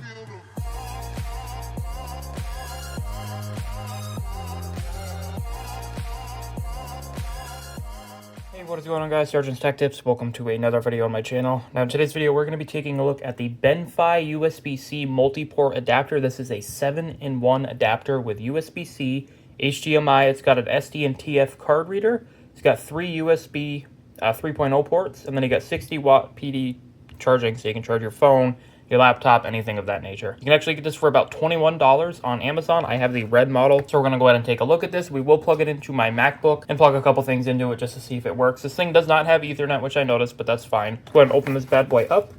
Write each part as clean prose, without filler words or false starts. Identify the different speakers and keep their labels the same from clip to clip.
Speaker 1: Hey, what is going on, guys? Sergeant's Tech Tips. Welcome to another video on my channel. Now in today's video we're going to be taking a look at the BENFEI USB-C multi-port adapter. This is a 7-in-1 adapter with USB-C, HDMI. It's got an SD and TF card reader. It's got 3 USB 3.0 ports, and then you got 60-watt PD charging, so you can charge your phone, your laptop, anything of that nature. You can actually get this for about $21 on Amazon. I have the red model, so we're going to go ahead and take a look at this. We will plug it into my MacBook and plug a couple things into it just to see if it works. This thing does not have Ethernet, which I noticed, but that's fine. Go ahead and open this bad boy up.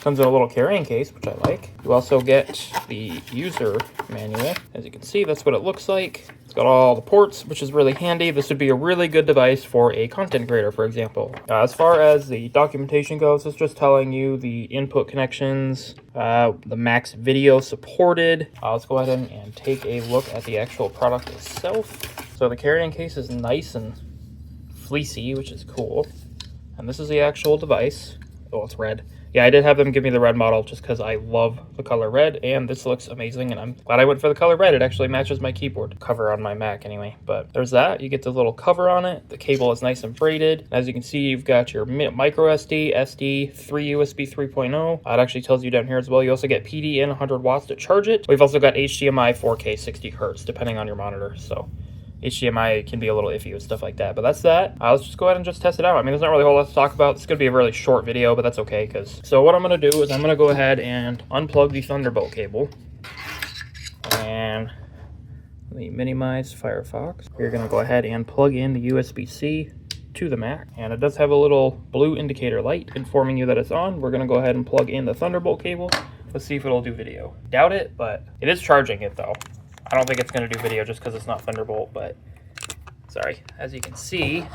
Speaker 1: Comes in a little carrying case, which I like. You also get the user manual. As you can see, that's what it looks like. It's got all the ports, which is really handy. This would be a really good device for a content creator, for example. As far as the documentation goes, it's just telling you the input connections, the max video supported. Let's go ahead and take a look at the actual product itself. So the carrying case is nice and fleecy, which is cool. And this is the actual device. Oh, it's red. Yeah, I did have them give me the red model just because I love the color red, and this looks amazing, and I'm glad I went for the color red. It actually matches my keyboard cover on my Mac anyway. But there's that. You get the little cover on it. The cable is nice and braided. As you can see, you've got your micro SD, SD, 3 USB 3.0. It actually tells you down here as well. You also get PD in 100 watts to charge it. We've also got HDMI 4K 60 hertz, depending on your monitor. So HDMI can be a little iffy with stuff like that, but that's that. Let's just go ahead and just test it out. I mean, there's not really a whole lot to talk about. It's going to be a really short video, but that's okay. So what I'm going to do is I'm going to go ahead and unplug the Thunderbolt cable. And let me minimize Firefox. We're going to go ahead and plug in the USB-C to the Mac. And it does have a little blue indicator light informing you that it's on. We're going to go ahead and plug in the Thunderbolt cable. Let's see if it'll do video. Doubt it, but it is charging it though. I don't think it's going to do video just because it's not Thunderbolt, but sorry. As you can see,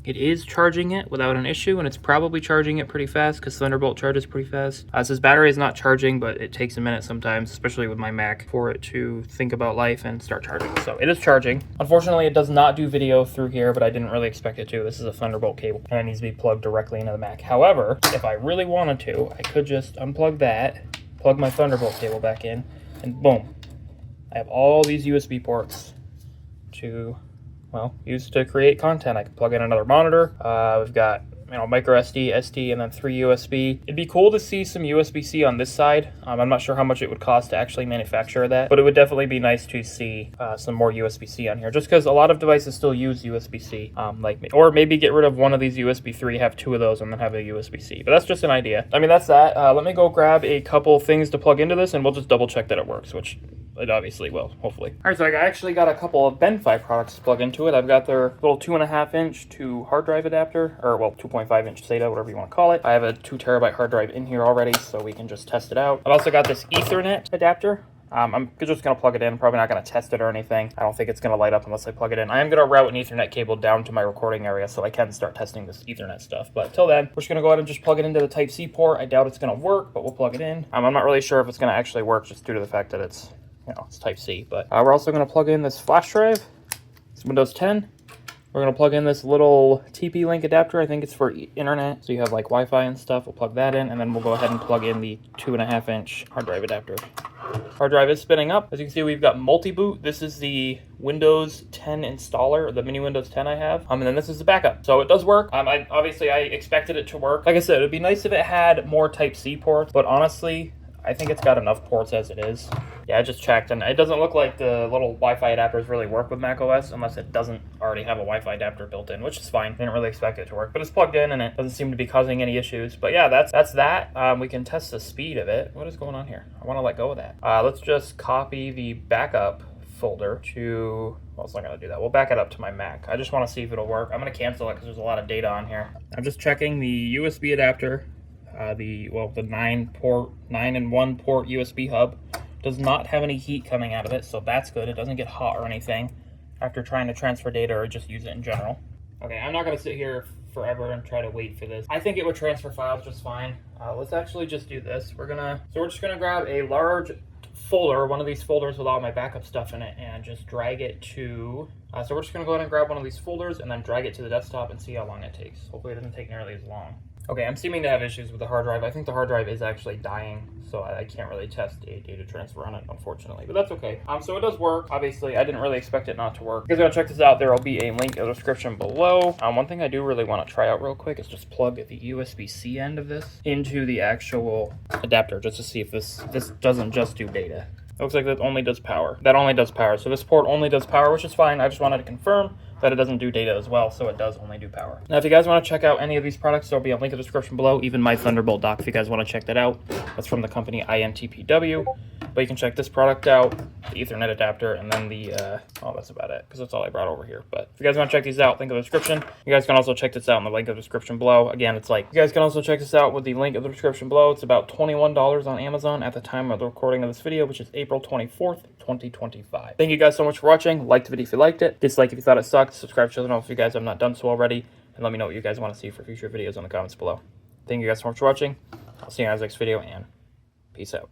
Speaker 1: it is charging it without an issue, and it's probably charging it pretty fast because Thunderbolt charges pretty fast. It says battery is not charging, but it takes a minute sometimes, especially with my Mac, for it to think about life and start charging. So it is charging. Unfortunately, it does not do video through here, but I didn't really expect it to. This is a Thunderbolt cable, and it needs to be plugged directly into the Mac. However, if I really wanted to, I could just unplug that, plug my Thunderbolt cable back in, and boom. I have all these USB ports to, well, use to create content. I can plug in another monitor. We've got, micro SD, SD, and then 3 USB. It'd be cool to see some USB-C on this side. I'm not sure how much it would cost to actually manufacture that, but it would definitely be nice to see some more USB-C on here, just because a lot of devices still use USB-C, or maybe get rid of one of these USB 3, have 2 of those, and then have a USB-C. But that's just an idea. I mean, that's that. Let me go grab a couple things to plug into this, and we'll just double check that it works, which it obviously will, hopefully. All right, so I actually got a couple of BENFEI products to plug into it. I've got their little 2.5-inch to hard drive adapter, or well, 2.5-inch SATA, whatever you want to call it. I have a 2 terabyte hard drive in here already, so we can just test it out. I've also got this Ethernet adapter. I'm just going to plug it in. Probably not going to test it or anything. I don't think it's going to light up unless I plug it in. I am going to route an Ethernet cable down to my recording area so I can start testing this Ethernet stuff. But till then, we're just going to go ahead and just plug it into the Type-C port. I doubt it's going to work, but we'll plug it in. I'm not really sure if it's going to actually work just due to the fact that it's, it's Type-C. But we're also going to plug in this flash drive. It's Windows 10. We're going to plug in this little TP-Link adapter. I think it's for internet, so you have like Wi-Fi and stuff. We'll plug that in, and then we'll go ahead and plug in the 2.5-inch hard drive adapter. Hard drive is spinning up. As you can see, we've got multi-boot. This is the Windows 10 installer, or the mini Windows 10 I have. And then this is the backup. So it does work. Obviously, I expected it to work. Like I said, it'd be nice if it had more Type-C ports, but honestly, I think it's got enough ports as it is. Yeah, I just checked, and it doesn't look like the little Wi-Fi adapters really work with macOS unless it doesn't already have a Wi-Fi adapter built in, which is fine. Didn't really expect it to work, but it's plugged in, and it doesn't seem to be causing any issues. But yeah, that's that. We can test the speed of it. What is going on here? I want to let go of that. Let's just copy the backup folder to, well, it's not going to do that. We'll back it up to my Mac. I just want to see if it'll work. I'm going to cancel it because there's a lot of data on here. I'm just checking the USB adapter. The 9-in-1 port USB hub does not have any heat coming out of it, so that's good. It doesn't get hot or anything after trying to transfer data or just use it in general. Okay, I'm not going to sit here forever and try to wait for this. I think it would transfer files just fine. Let's actually just do this. We're just gonna grab a large folder, one of these folders with all my backup stuff in it, and just drag it to, so we're just gonna go ahead and grab one of these folders and then drag it to the desktop and see how long it takes. Hopefully it doesn't take nearly as long. Okay, I'm seeming to have issues with the hard drive. I think the hard drive is actually dying, so I can't really test a data transfer on it, unfortunately, but that's okay. So it does work. Obviously, I didn't really expect it not to work. If you guys want to check this out, there will be a link in the description below. One thing I do really want to try out real quick is just plug the USB-C end of this into the actual adapter, just to see if this doesn't just do data. It looks like that only does power. That only does power. So this port only does power, which is fine. I just wanted to confirm that it doesn't do data as well, so it does only do power. Now, if you guys want to check out any of these products, there'll be a link in the description below, even my Thunderbolt dock, if you guys want to check that out. That's from the company INTPW. But you can check this product out, the Ethernet adapter, and then the, oh, that's about it, because that's all I brought over here. But if you guys want to check these out, link in the description. You guys can also check this out in the link in the description below. Again, it's like, you guys can also check this out with the link in the description below. It's about $21 on Amazon at the time of the recording of this video, which is April 24th, 2025. Thank you guys so much for watching. Like the video if you liked it. Dislike if you thought it sucked. Subscribe to the channel if you guys have not done so already. And let me know what you guys want to see for future videos in the comments below. Thank you guys so much for watching. I'll see you guys next video, and peace out.